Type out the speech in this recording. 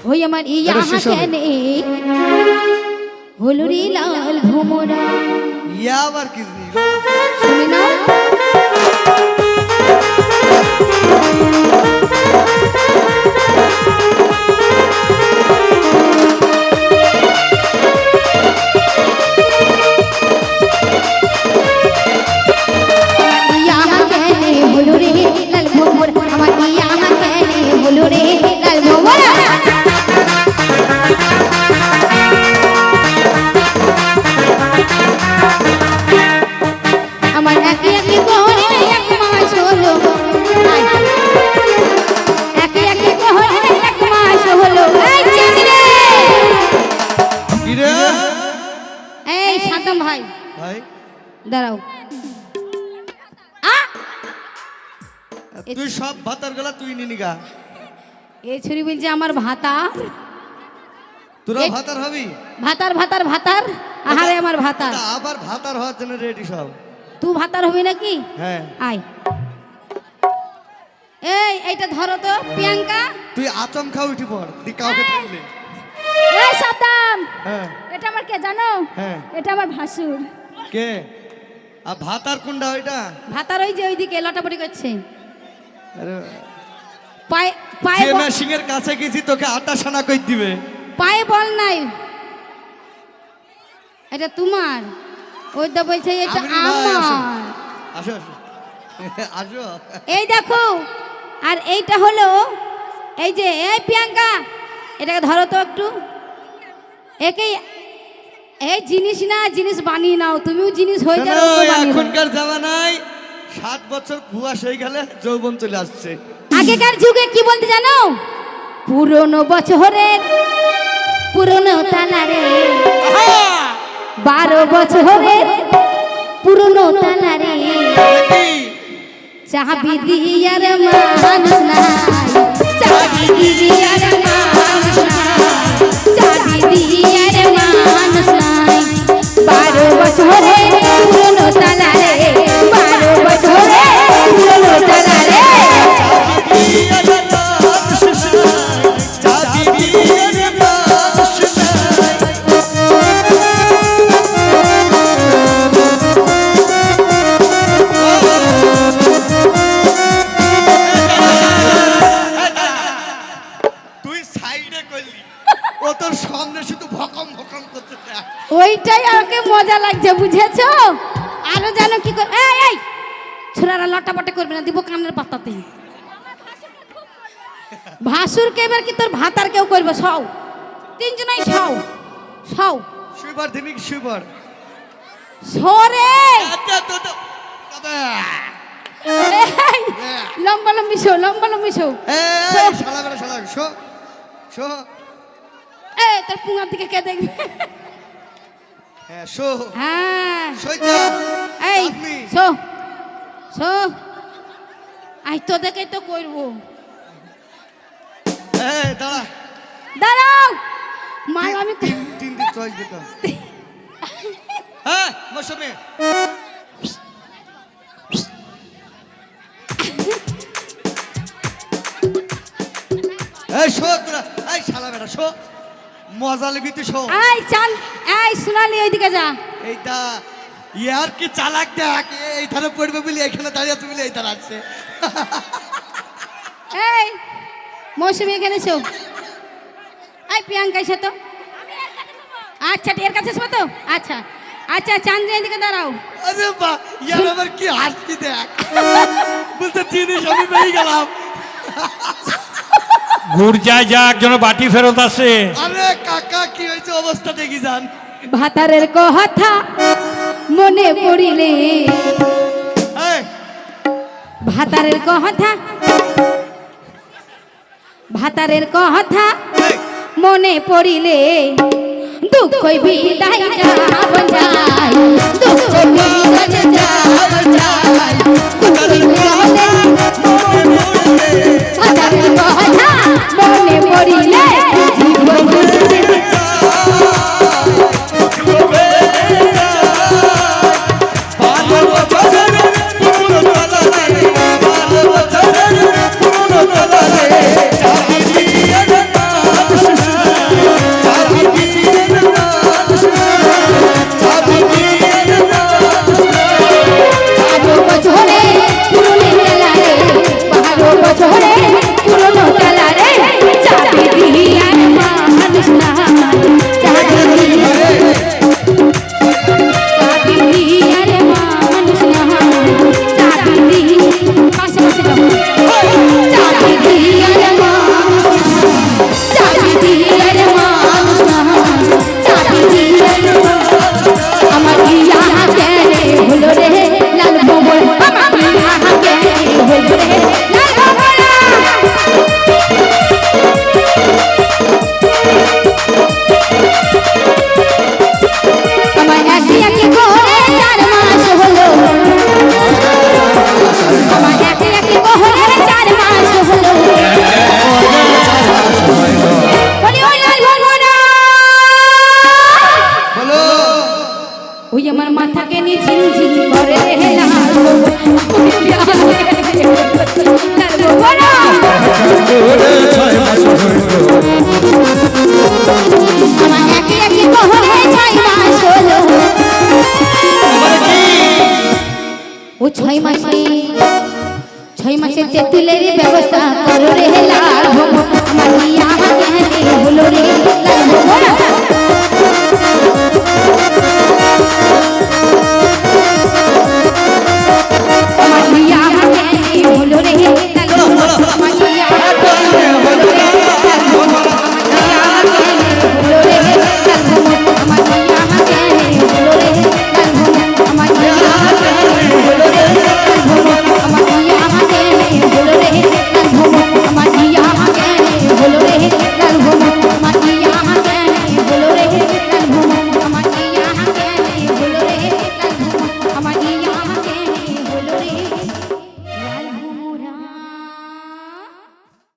ওই আমার ইয়া কেনে হলো রে লাল ভোমরা ইয়া আবার কি শুনে নাও ইয়া কেনে হলো রে লাল ভোমরা আমার ইয়া কেনে হলো রে লাল ভোমরা আমার একে একে কোহরে এক মাস হলো একে একে কোহরে এক মাস হলো এই চাঁদরে কি রে এই সাতম ভাই ভাই দাঁড়াও তুই সব ভাতার গলা তুই নিনিগা এই ছুরি বলছে আমার ভাতা তোরা ভাতার হবি ভাতার ভাতার ভাতার আহারে আমার ভাতার তা আবার ভাতার হওয়ার জন্য রেডি সব তুই ভাতার হবি নাকি হ্যাঁ আয় এইটা ধরো তো প্রিয়াঙ্কা তুই আচমকা উঠি পড় তুই কাউকে থাকলে এই সাতাম হ্যাঁ এটা আমার কে জানো হ্যাঁ এটা আমার ভাসুর কে আর ভাতার কোনটা ওইটা ভাতার ওই যে ওইদিকে লটাপটি করছে আরে পায়ে পায়ে যে মেশিং এর কাছে গেছি তোকে আটা সানা কই দিবে পায়ে বল নাই এটা তোমার ওইটা বলছে এটা আমি না, আসো। আমার আসো আসো আসো এই দেখো আর এইটা হলো এই যে এই প্রিয়াঙ্কা এটাকে ধরো তো একটু একেই এই জিনিস না জিনিস বানিয়ে নাও তুমিও জিনিস হয়ে যাবে শোনো, ওকেও বানিয়ে দাও। এখনকার জামানায় 7 বছর বুয়াস হয়ে গেলে যৌবন চলে আসছে আগেকার যুগে কি বলতে জানো পুরনো বছরের পুরনো তালারে 12 বছরের পুরনো তালারে কি? চাবি দিয়ার মানুষ নাই চাবি দিয়ার মানুষ নাই চাবি দিয়ার মানুষ নাই 12 বছরের পুরনো তালারে 12 বছরের পুরনো তালারে চাবি দিয়ে মানুষ নাই। তুই সাইডে করলি ও তোর সামনে শুধু ভকম ভকম করতে দেখ। ওইটাই আমাকে মজা লাগছে বুঝেছো আরো জানো কি করে এই এই ছোড়ারা লটাপটা করবে না দিব কানের পাতাতে ভাসুরকে এবার কি তোর ভাতার কেউ করবে সও তিনজনই সও সও শুইবার দিবি কি শুইবার সরে আচ্ছা তো তো তবে এই, লম্বা লম্বি শো লম্বা লম্বি শো এই শালা বেটা শালা শো শো এই তোর পুঙার দিকে কে দেখবে হ্যাঁ শো হ্যাঁ সইতা এই আপনি শো শো আই তো দেখে তো করবো এই দাঁড়া দাঁড়াও মা আমি তিন দিন চয়েস দিতাম হ্যাঁ মৌসুমী এই শো তোরা এই শালা বেটা শো মজা লিবি তুই শো এই চাল এই সোনালি ওইদিকে যা এইটা ইয়ার কি চালাক দেখ এইখানে পড়বে বলি এখানে দাঁড়িয়ে তুমি এই তার আছে এই মৌসুমি এখানে এসো এই প্রিয়াঙ্কা এসো তো আচ্ছা এর কাছে এসো তো আচ্ছা আচ্ছা চান্দ্রি এদিকে দাঁড়াও আরে বা ইয়ার আবার কি হাসি দেখ বলতে জিনিস আমি পেয়ে গেলাম গুরজায় যা একজন বাটি ফেরত আসে আরে কাকা কি হয়েছে অবস্থা দেখি যান ভাতারের কথা মনে পড়িলে এই ভাতারের কথা ভাতারের কথা এই মনে পড়িলে দুঃখ বিদায় যাব যায় দুঃখ বিদায় যাব যায় ভাতারের কথা মনে পড়িলে